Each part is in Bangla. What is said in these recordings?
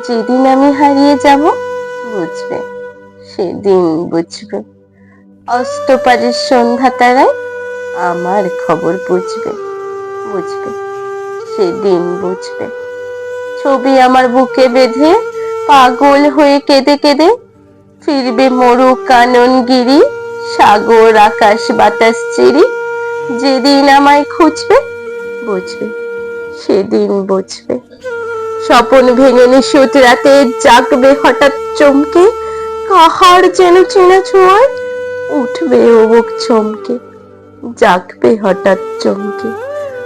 যেদিন আমি হারিয়ে যাব, বুঝবে, সেদিন বুঝবে। অস্তপারের সন্ধ্যা তারায় আমার খবর বুঝবে, বুঝবে, সেদিন বুঝবে। ছবি আমার বুকে বেঁধে পাগল হয়ে কেঁদে কেঁদে ফিরবে মরু কাননগিরি, সাগর আকাশ বাতাস চিরি। যেদিন আমায় খুঁজবে, বুঝবে, সেদিন বুঝবে। স্বপন ভেঙে নিশুত রাতে জাগবে হঠাৎ চমকে, কাহার যেন চেনা ছোঁয়ায় উঠবে ও বুক চমকে, জাগবে হঠাৎ চমকে।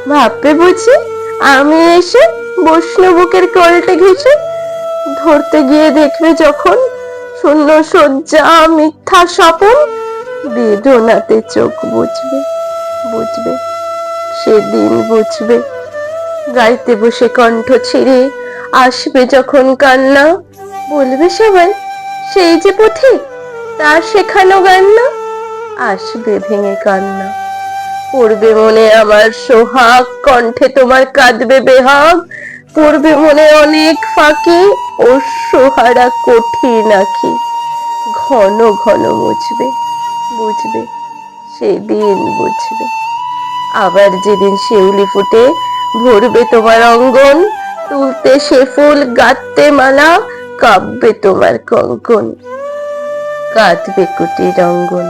ভাববে বুঝি আমি এসে বসলো বুকের কোলটে ঘেঁষে, ধরতে গিয়ে দেখবে যখন শূন্য শয্যা মিথ্যা স্বপন, বেদনাতে চোখ বুঝবে, বুঝবে, সেদিন বুঝবে। গাইতে বসে কণ্ঠ ছিঁড়ে আসবে যখন কান্না, বলবে সবাই সেই যে পথিক, তার শেখানো গান না। আসবে ভেঙে কান্না, পড়বে মনে আমার সোহাগ, কণ্ঠে তোমার কাঁদবে বেহাগ। পড়বে মনে অনেক ফাঁকি, অশ্রুহারা কঠিন আঁখি, ঘন ঘন মুছবে, বুঝবে, সেদিন বুঝবে। আবার যেদিন শিউলি ফুটে ভরবে তোমার অঙ্গন, তুলতে সে ফুল গাঁথতে মালা, কাঁপবে তোমার কঙ্কন, কাঁদবে কুটির অঙ্গন।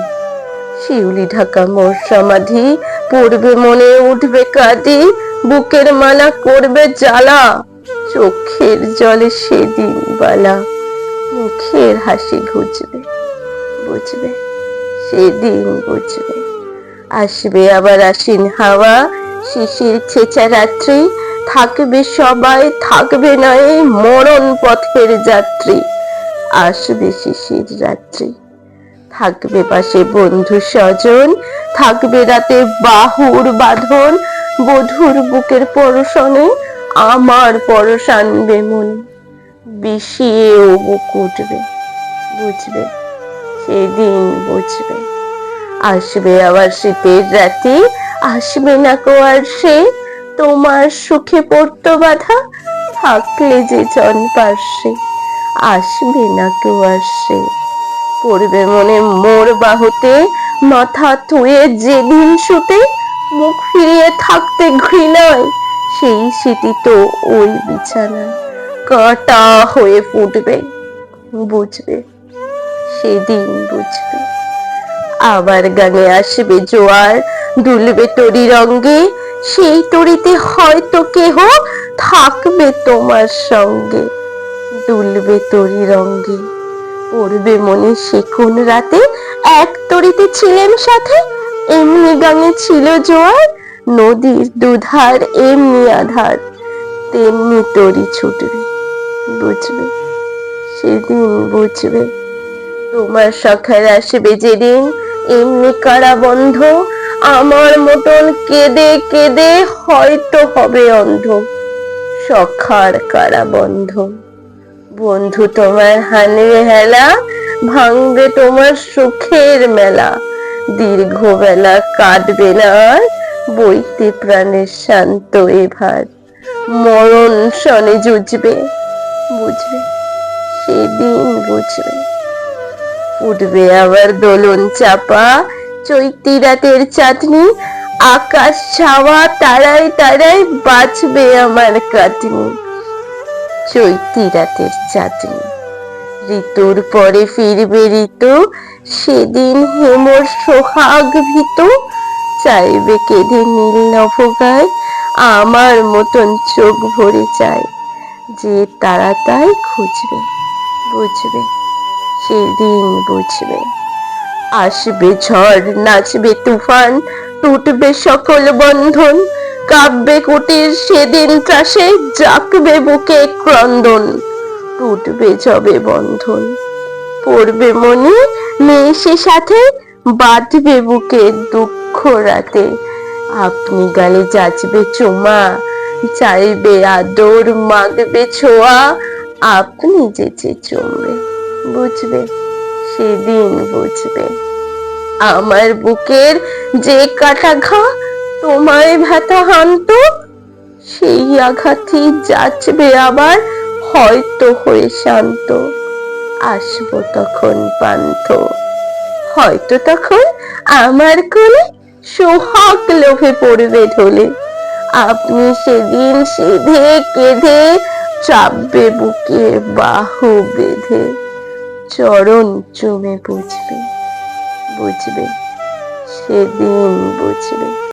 শিউলি ঢাকা মোর সমাধি, পড়বে মনে উঠবে কাঁদি, বুকের মালা করবে জ্বালা, চোখের জলে সেদিন বালা, মুখের হাসি ঘুচবে, বুঝবে, সেদিন বুঝবে। আসবে আবার আশ্বিন হাওয়া, শিশির ছেঁচা রাত্রি, থাকবে সবাই, থাকবে না এই মরণ পথের যাত্রী। আসবে শিশির রাত্রি, থাকবে পাশে বন্ধু স্বজন, থাকবে রাতে বাহুর বাঁধন, বধুর বুকের পরশনে আমার পরশ আনবে মন, বিষিয়ে ও বুক উঠবে, বুঝবে, সেদিন বুঝবে। আসবে আবার শীতের রাতে, আসবে না কো আর সে, তোমার সুখে পড়তো বাধা, থাকলে যে জন পার্শ্বে, আসবে না কেউ আর সে। পড়বে মনে মোর বাহুতে মাথা থুয়ে যেদিন শুতে, মুখ ফিরিয়ে থাকতে ঘৃণায়, সেই স্মৃতি তো ওই বিছানায় কাঁটা হয়ে ফুটবে, বুঝবে, সেদিন বুঝবে। আবার গানে আসবে জোয়ার, দুলবে তরি রঙ্গে, সেই তরিতে হয়তো কেহ থাকবে তোমার সঙ্গে, দুলবে তরি রঙ্গে। পড়বে মনে সে কোন রাতে এক তরিতে ছিলেন সাথে, এমনি গানে ছিল জোয়ার, নদীর দুধার এমনি আধার, তেমনি তরি ছুটবে, বুঝবে, সেদিন বুঝবে। তোমার সখার আসবে যেদিন এমনি কারাবন্ধ, আমার মতন কেঁদে কেঁদে হয়তো হবে অন্ধ, সখার কারাবন্ধ। বন্ধু তোমার হানবে হেলা, ভাঙবে তোমার সুখের মেলা, দীর্ঘ বেলা কাটবে না আর, বইতে প্রাণের শান্ত এভার, মরণ শনে জুঝবে, বুঝবে, সেদিন বুঝবে। উঠবে আবার দোলন চাপা, চৈতি রাতের চাঁদনি, আকাশ ছাওয়া তারায় তারায় বাঁচবে আমার কাটনি, চৈতি রাতের চাঁদনি। ঋতুর পরে ফিরবে ঋতু, সেদিন হেমর সোহাগ ভীত, চাইবে কেঁদে নীল নভগায়, আমার মতন চোখ ভরে চায়, যে তারা তাই খুঁজবে, বুঝবে, সেদিন বুঝবে। আসবে ঝড়, নাচবে তুফান, টুটবে সকল বন্ধন, কাঁপবে কুটির সেদিন ত্রাসে, জাগবে বুকে ক্রন্দন, টুটবে যবে বন্ধন। পড়বে মনে নেই সে সাথে, বাঁধবে বুকে দুঃখ রাতে, আপনি গালে যাচবে চুমা, চাইবে আদর মাগবে ছোঁয়া, আপনি যেচে চুমবে, বুঝবে, সেদিন বুঝবে। আমার বুকের যে কাটা ঘা তোমায় ব্যথা হানত, সেই আঘাতই যাচবে আবার হয়তো হয়ে শান্ত, আসবো তখন পান্থ। হয়তো তখন আমার কোলে সোহাগ লোভে পড়বে ঢলে। আপনি সেদিন সেধে কেঁদে চাপবে বুকে বাহু বেঁধে, চরণ চুমে বুঝবে, বুঝবে, সেদিন বুঝবে।